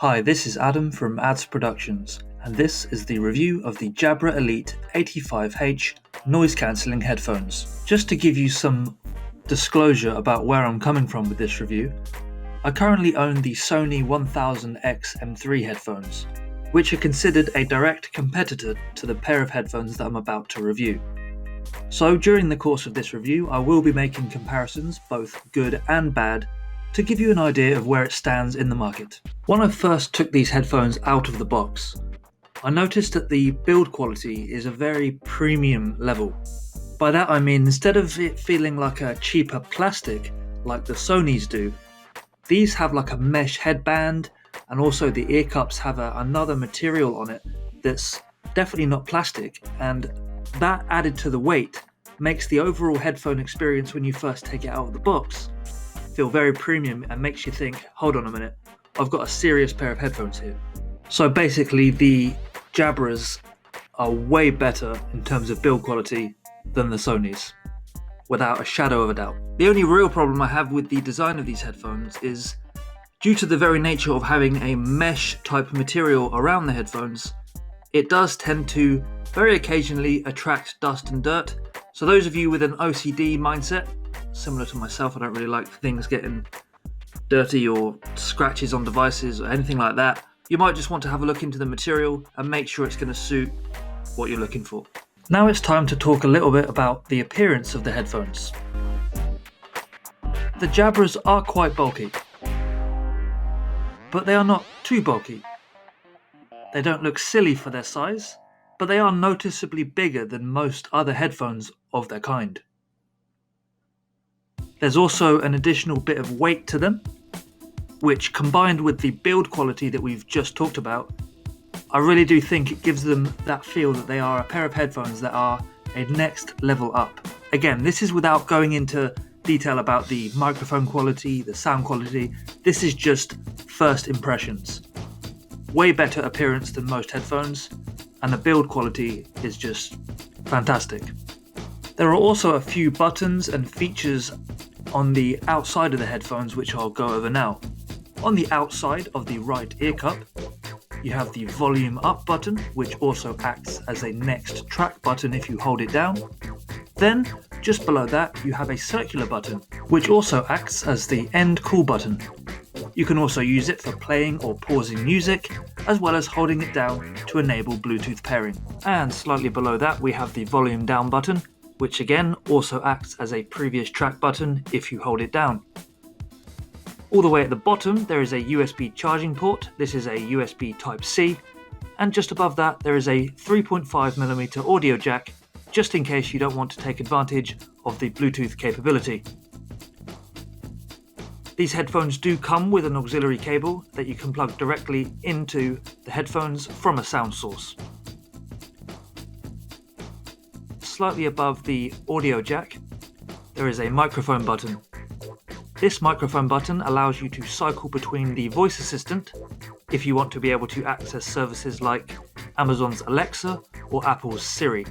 Hi, this is Adam from Ads Productions, and this is the review of the Jabra Elite 85H noise cancelling headphones. Just to give you some disclosure about where I'm coming from with this review, I currently own the Sony WH-1000XM3 headphones, which are considered a direct competitor to the pair of headphones that I'm about to review. So during the course of this review, I will be making comparisons, both good and bad, to give you an idea of where it stands in the market. When I first took these headphones out of the box, I noticed that the build quality is a very premium level. By that I mean, instead of it feeling like a cheaper plastic like the Sonys do, these have like a mesh headband, and also the ear cups have another material on it that's definitely not plastic, and that added to the weight makes the overall headphone experience when you first take it out of the box feel very premium and makes you think, hold on a minute, I've got a serious pair of headphones here. So basically the Jabras are way better in terms of build quality than the Sonys, without a shadow of a doubt. The only real problem I have with the design of these headphones is due to the very nature of having a mesh type material around the headphones, it does tend to very occasionally attract dust and dirt. So those of you with an OCD mindset, similar to myself, I don't really like things getting dirty or scratches on devices or anything like that, you might just want to have a look into the material and make sure it's going to suit what you're looking for. Now it's time to talk a little bit about the appearance of the headphones. The Jabras are quite bulky, but they are not too bulky. They don't look silly for their size, but they are noticeably bigger than most other headphones of their kind. There's also an additional bit of weight to them, which combined with the build quality that we've just talked about, I really do think it gives them that feel that they are a pair of headphones that are a next level up. Again, this is without going into detail about the microphone quality, the sound quality. This is just first impressions. Way better appearance than most headphones, and the build quality is just fantastic. There are also a few buttons and features on the outside of the headphones which I'll go over now. On the outside of the right ear cup, you have the volume up button, which also acts as a next track button if you hold it down. Then, just below that, you have a circular button, which also acts as the end cool button. You can also use it for playing or pausing music, as well as holding it down to enable Bluetooth pairing. And slightly below that, we have the volume down button, which again also acts as a previous track button if you hold it down. All the way at the bottom there is a USB charging port. This is a USB Type-C, and just above that there is a 3.5mm audio jack, just in case you don't want to take advantage of the Bluetooth capability. These headphones do come with an auxiliary cable that you can plug directly into the headphones from a sound source. Slightly above the audio jack, there is a microphone button. This microphone button allows you to cycle between the voice assistant if you want to be able to access services like Amazon's Alexa or Apple's Siri,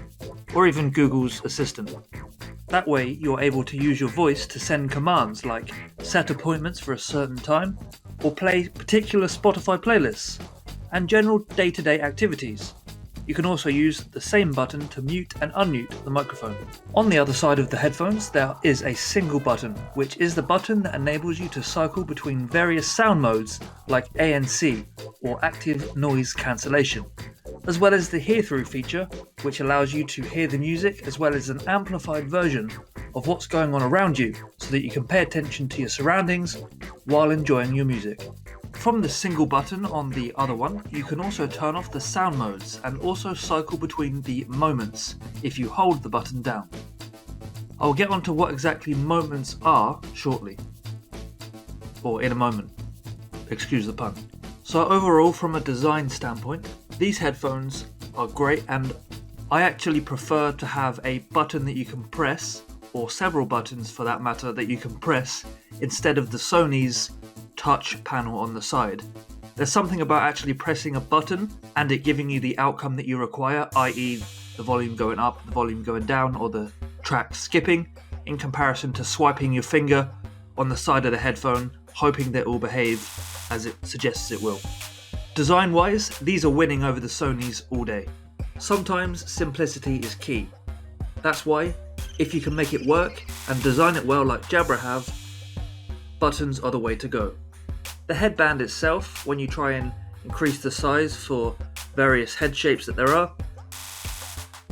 or even Google's Assistant. That way you're able to use your voice to send commands like set appointments for a certain time, or play particular Spotify playlists, and general day-to-day activities. You can also use the same button to mute and unmute the microphone. On the other side of the headphones there is a single button, which is the button that enables you to cycle between various sound modes like ANC or active noise cancellation, as well as the hear-through feature, which allows you to hear the music as well as an amplified version of what's going on around you so that you can pay attention to your surroundings while enjoying your music. From the single button on the other one, you can also turn off the sound modes and also cycle between the moments if you hold the button down. I'll get onto what exactly moments are shortly. Or in a moment. Excuse the pun. So overall, from a design standpoint, these headphones are great, and I actually prefer to have a button that you can press, or several buttons for that matter that you can press, instead of the Sony's touch panel on the side. There's something about actually pressing a button and it giving you the outcome that you require, i.e. the volume going up, the volume going down, or the track skipping, in comparison to swiping your finger on the side of the headphone, hoping that it will behave as it suggests it will. Design-wise, these are winning over the Sonys all day. Sometimes simplicity is key. That's why, if you can make it work and design it well like Jabra have, buttons are the way to go. The headband itself, when you try and increase the size for various head shapes that there are,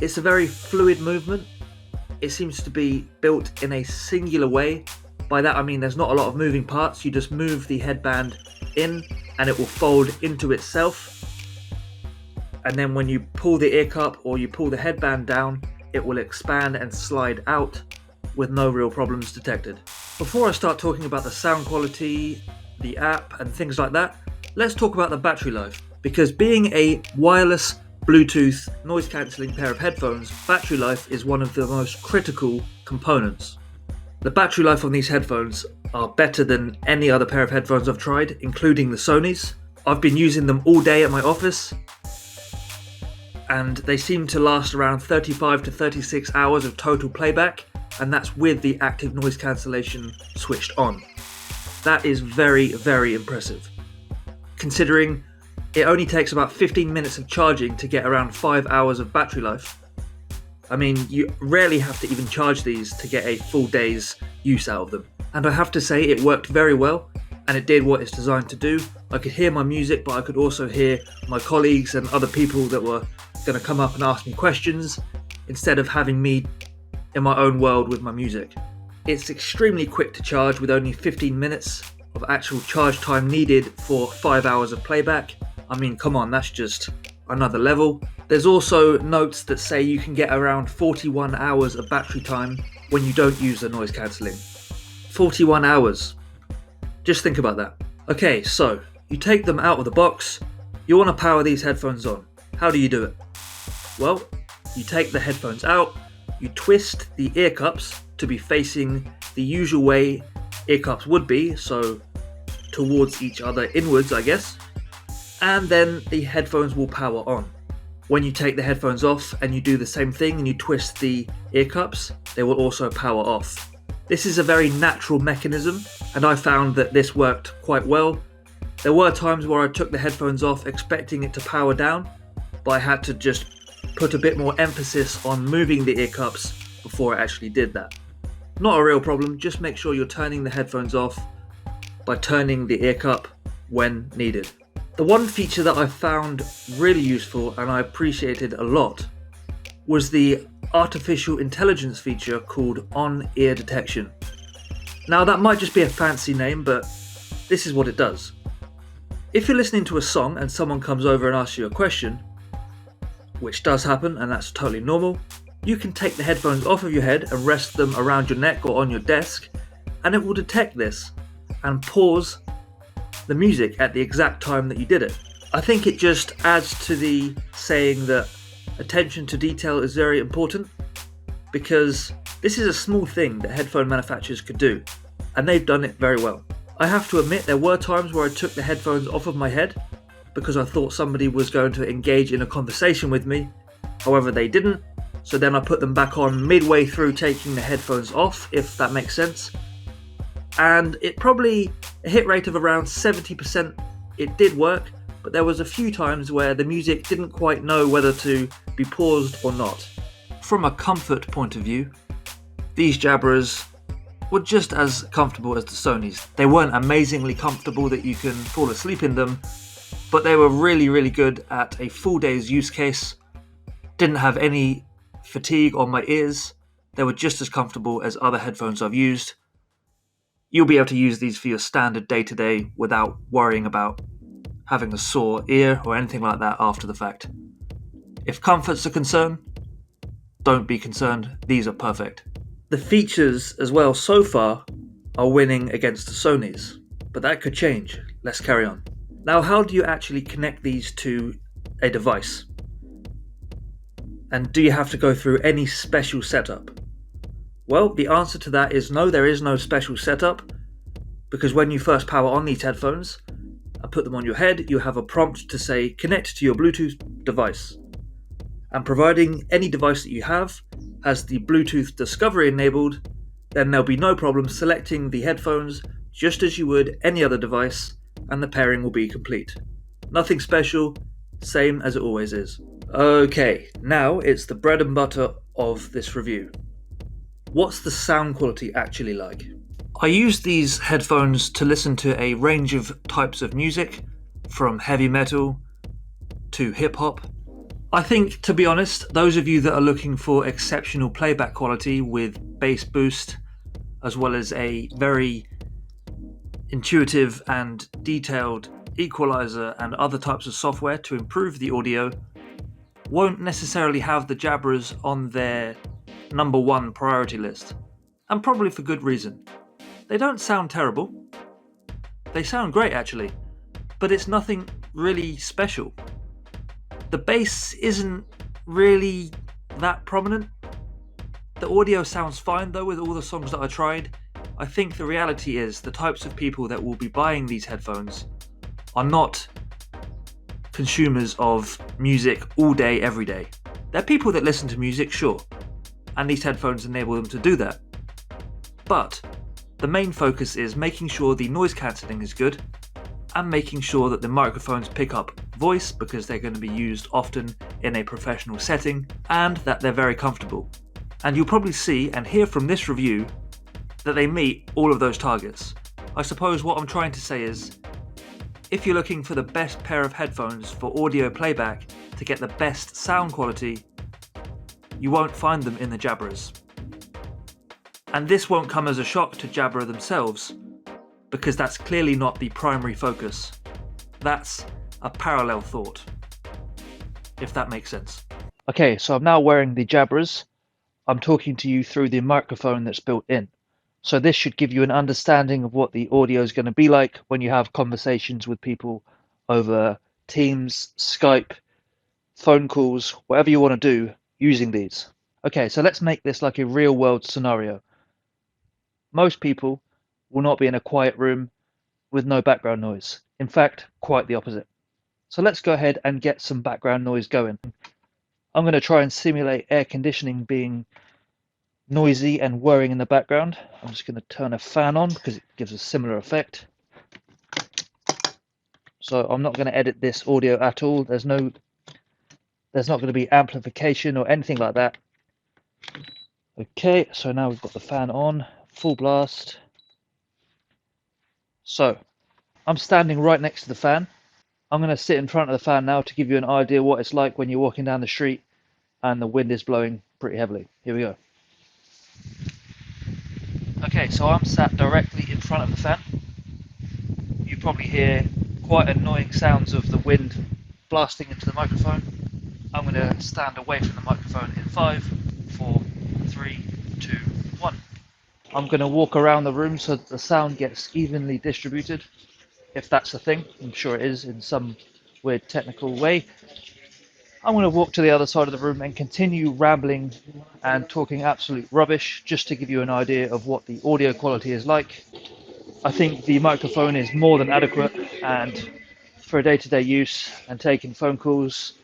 it's a very fluid movement. It seems to be built in a singular way. By that I mean there's not a lot of moving parts. You just move the headband in and it will fold into itself. And then when you pull the ear cup or you pull the headband down, it will expand and slide out with no real problems detected. Before I start talking about the sound quality, the app and things like that, let's talk about the battery life. Because being a wireless Bluetooth noise cancelling pair of headphones, battery life is one of the most critical components. The battery life on these headphones are better than any other pair of headphones I've tried, including the Sonys. I've been using them all day at my office and they seem to last around 35 to 36 hours of total playback, and that's with the active noise cancellation switched on. That is very, very impressive, considering it only takes about 15 minutes of charging to get around 5 hours of battery life. I mean, you rarely have to even charge these to get a full day's use out of them. And I have to say it worked very well, and it did what it's designed to do. I could hear my music, but I could also hear my colleagues and other people that were going to come up and ask me questions, instead of having me in my own world with my music. It's extremely quick to charge with only 15 minutes of actual charge time needed for 5 hours of playback. I mean, come on, that's just another level. There's also notes that say you can get around 41 hours of battery time when you don't use the noise cancelling. 41 hours. Just think about that. Okay, so you take them out of the box. You want to power these headphones on. How do you do it? Well, you take the headphones out, you twist the ear cups to be facing the usual way ear cups would be, so towards each other inwards, I guess, and then the headphones will power on. When you take the headphones off and you do the same thing and you twist the ear cups, they will also power off. This is a very natural mechanism, and I found that this worked quite well. There were times where I took the headphones off expecting it to power down, but I had to just put a bit more emphasis on moving the ear cups before I actually did that. Not a real problem, just make sure you're turning the headphones off by turning the ear cup when needed. The one feature that I found really useful and I appreciated a lot was the artificial intelligence feature called on-ear detection. Now that might just be a fancy name, but this is what it does. If you're listening to a song and someone comes over and asks you a question, which does happen and that's totally normal, you can take the headphones off of your head and rest them around your neck or on your desk, and it will detect this and pause the music at the exact time that you did it. I think it just adds to the saying that attention to detail is very important, because this is a small thing that headphone manufacturers could do, and they've done it very well. I have to admit there were times where I took the headphones off of my head because I thought somebody was going to engage in a conversation with me. However, they didn't, so then I put them back on midway through taking the headphones off, if that makes sense. And it probably, a hit rate of around 70%, it did work, but there was a few times where the music didn't quite know whether to be paused or not. From a comfort point of view, these Jabras were just as comfortable as the Sonys. They weren't amazingly comfortable that you can fall asleep in them, but they were really, really good at a full day's use case. Didn't have any fatigue on my ears. They were just as comfortable as other headphones I've used. You'll be able to use these for your standard day-to-day without worrying about having a sore ear or anything like that after the fact. If comfort's a concern, don't be concerned, these are perfect. The features as well so far are winning against the Sonys, but that could change. Let's carry on. Now, how do you actually connect these to a device? And do you have to go through any special setup? Well, the answer to that is no, there is no special setup, because when you first power on these headphones and put them on your head, you have a prompt to say connect to your Bluetooth device. And providing any device that you have has the Bluetooth discovery enabled, then there'll be no problem selecting the headphones just as you would any other device, and the pairing will be complete. Nothing special, same as it always is. Okay, now it's the bread and butter of this review. What's the sound quality actually like? I use these headphones to listen to a range of types of music, from heavy metal to hip hop. I think, to be honest, those of you that are looking for exceptional playback quality with bass boost, as well as a very intuitive and detailed equalizer and other types of software to improve the audio, won't necessarily have the Jabras on their number one priority list. And probably for good reason. They don't sound terrible. They sound great actually, but it's nothing really special. The bass isn't really that prominent. The audio sounds fine though with all the songs that I tried. I think the reality is the types of people that will be buying these headphones are not consumers of music all day, every day. They're people that listen to music, sure, and these headphones enable them to do that. But the main focus is making sure the noise cancelling is good and making sure that the microphones pick up voice because they're going to be used often in a professional setting and that they're very comfortable. And you'll probably see and hear from this review that they meet all of those targets. I suppose what I'm trying to say is, if you're looking for the best pair of headphones for audio playback to get the best sound quality, you won't find them in the Jabras. And this won't come as a shock to Jabra themselves, because that's clearly not the primary focus. That's a parallel thought, if that makes sense. Okay, so I'm now wearing the Jabras. I'm talking to you through the microphone that's built in. So this should give you an understanding of what the audio is going to be like when you have conversations with people over Teams, Skype, phone calls, whatever you want to do using these. Okay, so let's make this like a real world scenario. Most people will not be in a quiet room with no background noise. In fact, quite the opposite. So let's go ahead and get some background noise going. I'm going to try and simulate air conditioning being noisy and whirring in the background. I'm just going to turn a fan on because it gives a similar effect. So I'm not going to edit this audio at all. There's not going to be amplification or anything like that. Okay, so now we've got the fan on, full blast. So I'm standing right next to the fan. I'm going to sit in front of the fan now to give you an idea what it's like when you're walking down the street and the wind is blowing pretty heavily. Here we go. Okay, so I'm sat directly in front of the fan. You probably hear quite annoying sounds of the wind blasting into the microphone. I'm going to stand away from the microphone in 5, 4, 3, 2, 1. I'm going to walk around the room so that the sound gets evenly distributed, if that's a thing. I'm sure it is in some weird technical way. I'm going to walk to the other side of the room and continue rambling and talking absolute rubbish just to give you an idea of what the audio quality is like. I think the microphone is more than adequate, and for day-to-day use and taking phone calls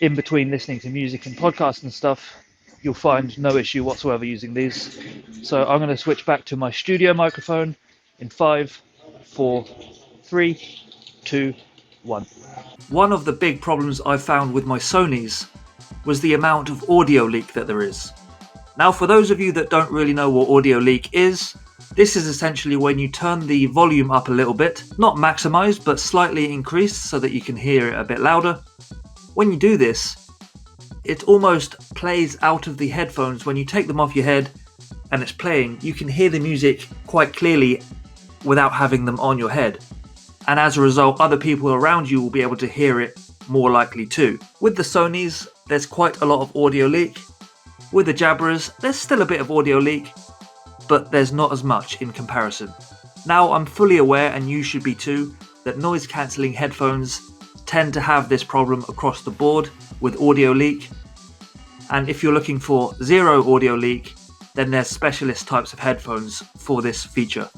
in between listening to music and podcasts and stuff, you'll find no issue whatsoever using these. So I'm going to switch back to my studio microphone in 5, 4, 3, 2, 1. One of the big problems I found with my Sonys was the amount of audio leak that there is. Now, for those of you that don't really know what audio leak is, this is essentially when you turn the volume up a little bit, not maximized, but slightly increased so that you can hear it a bit louder. When you do this, it almost plays out of the headphones. When you take them off your head and it's playing, you can hear the music quite clearly without having them on your head. And as a result, other people around you will be able to hear it more likely too. With the Sonys, there's quite a lot of audio leak. With the Jabras, there's still a bit of audio leak, but there's not as much in comparison. Now, I'm fully aware, and you should be too, that noise cancelling headphones tend to have this problem across the board with audio leak. And if you're looking for zero audio leak, then there's specialist types of headphones for this feature.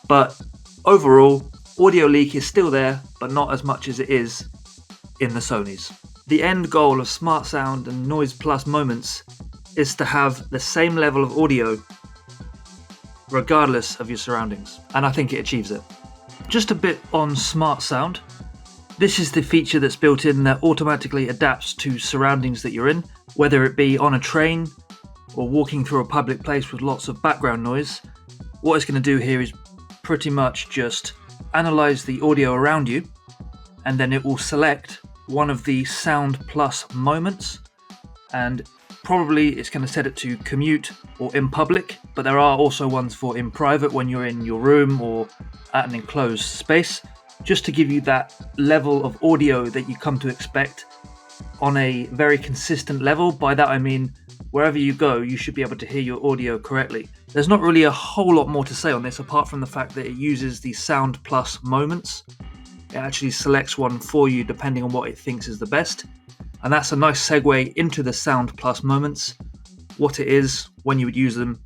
But overall, audio leak is still there, but not as much as it is in the Sonys. The end goal of Smart Sound and Noise Plus Moments is to have the same level of audio regardless of your surroundings, and I think it achieves it. Just a bit on smart sound. This is the feature that's built in that automatically adapts to surroundings that you're in, whether it be on a train or walking through a public place with lots of background noise. What it's going to do here is pretty much just analyze the audio around you, and then it will select one of the sound plus moments, and probably it's going to set it to commute or in public, but there are also ones for in private when you're in your room or at an enclosed space, just to give you that level of audio that you come to expect on a very consistent level. By that I mean wherever you go, you should be able to hear your audio correctly. There's not really a whole lot more to say on this apart from the fact that it uses the sound plus moments. It actually selects one for you depending on what it thinks is the best. And that's a nice segue into the sound plus moments, what it is, when you would use them,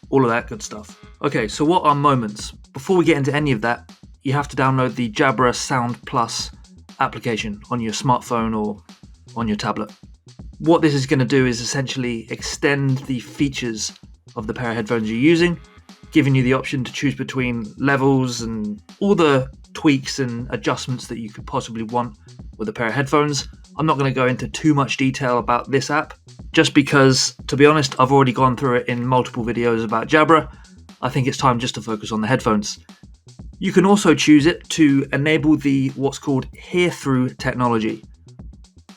all of that good stuff. Okay, so what are moments? Before we get into any of that, you have to download the Jabra Sound Plus application on your smartphone or on your tablet. What this is going to do is essentially extend the features of the pair of headphones you're using, giving you the option to choose between levels and all the tweaks and adjustments that you could possibly want with a pair of headphones. I'm not going to go into too much detail about this app, just because, to be honest, I've already gone through it in multiple videos about Jabra. I think it's time just to focus on the headphones. You can also choose it to enable the what's called hear-through technology.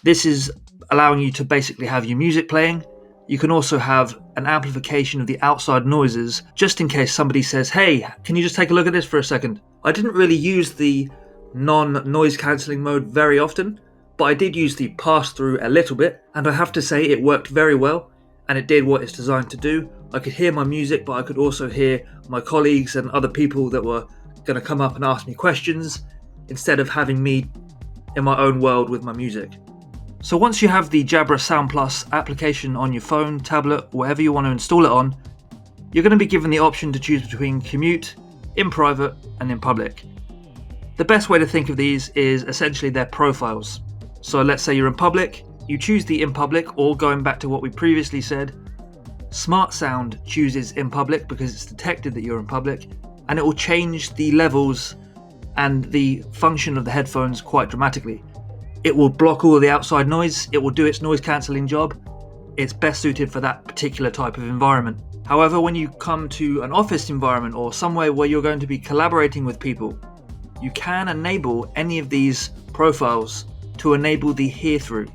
This is allowing you to basically have your music playing. You can also have an amplification of the outside noises, just in case somebody says, "Hey, can you just take a look at this for a second?" I didn't really use the non-noise cancelling mode very often, but I did use the pass-through a little bit, and I have to say it worked very well, and it did what it's designed to do. I could hear my music, but I could also hear my colleagues and other people that were going to come up and ask me questions, instead of having me in my own world with my music. So once you have the Jabra Sound Plus application on your phone, tablet, whatever you want to install it on, you're going to be given the option to choose between commute, in private, and in public. The best way to think of these is essentially their profiles. So let's say you're in public, you choose the in public, or going back to what we previously said, Smart Sound chooses in public because it's detected that you're in public, and it will change the levels and the function of the headphones quite dramatically. It will block all of the outside noise, it will do its noise cancelling job. It's best suited for that particular type of environment. However, when you come to an office environment or somewhere where you're going to be collaborating with people, you can enable any of these profiles to enable the hear-through.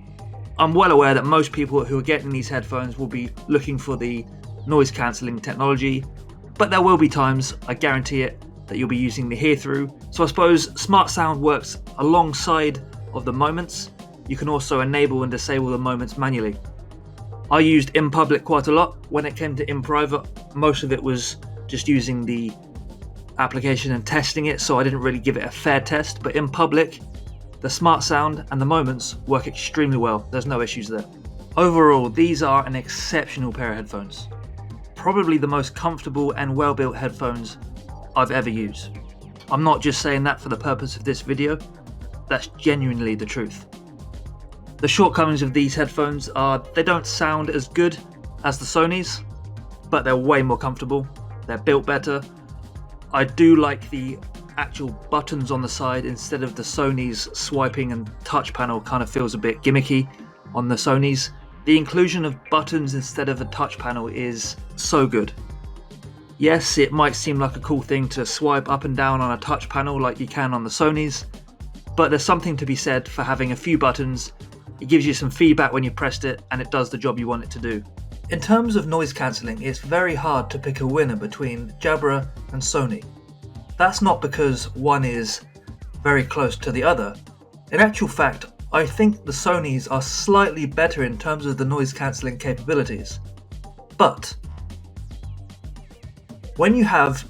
I'm well aware that most people who are getting these headphones will be looking for the noise cancelling technology, but there will be times, I guarantee it, that you'll be using the hear-through. So I suppose Smart Sound works alongside of the moments. You can also enable and disable the moments manually. I used in public quite a lot. When it came to in private, most of it was just using the application and testing it, so I didn't really give it a fair test. But in public, the Smart Sound and the moments work extremely well. There's no issues there. Overall, these are an exceptional pair of headphones. Probably the most comfortable and well-built headphones I've ever used. I'm not just saying that for the purpose of this video, that's genuinely the truth. The shortcomings of these headphones are they don't sound as good as the Sonys, but they're way more comfortable, they're built better. I do like the actual buttons on the side instead of the Sony's swiping and touch panel. Kind of feels a bit gimmicky on the Sonys. The inclusion of buttons instead of a touch panel is so good. Yes, it might seem like a cool thing to swipe up and down on a touch panel like you can on the Sonys, but there's something to be said for having a few buttons. It gives you some feedback when you pressed it, and it does the job you want it to do. In terms of noise cancelling, it's very hard to pick a winner between Jabra and Sony. That's not because one is very close to the other. In actual fact, I think the Sonys are slightly better in terms of the noise cancelling capabilities. But when you have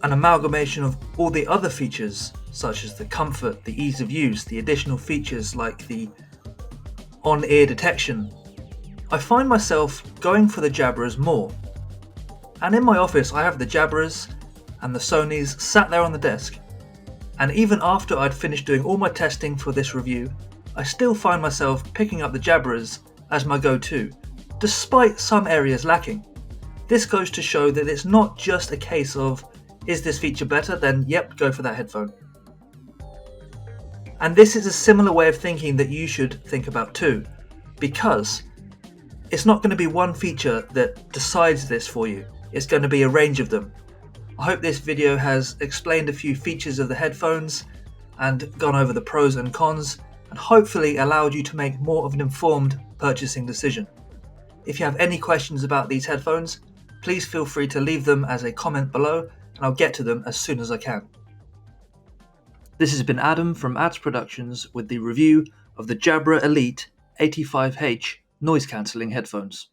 an amalgamation of all the other features, such as the comfort, the ease of use, the additional features like the on-ear detection, I find myself going for the Jabras more. And in my office I have the Jabras and the Sonys sat there on the desk, and even after I'd finished doing all my testing for this review, I still find myself picking up the Jabras as my go-to, despite some areas lacking. This goes to show that it's not just a case of Is this feature better? Then yep, go for that headphone. And this is a similar way of thinking that you should think about too, because it's not going to be one feature that decides this for you. It's going to be a range of them. I hope this video has explained a few features of the headphones and gone over the pros and cons, and hopefully allowed you to make more of an informed purchasing decision. If you have any questions about these headphones, please feel free to leave them as a comment below, and I'll get to them as soon as I can. This has been Adam from Ads Productions with the review of the Jabra Elite 85H noise cancelling headphones.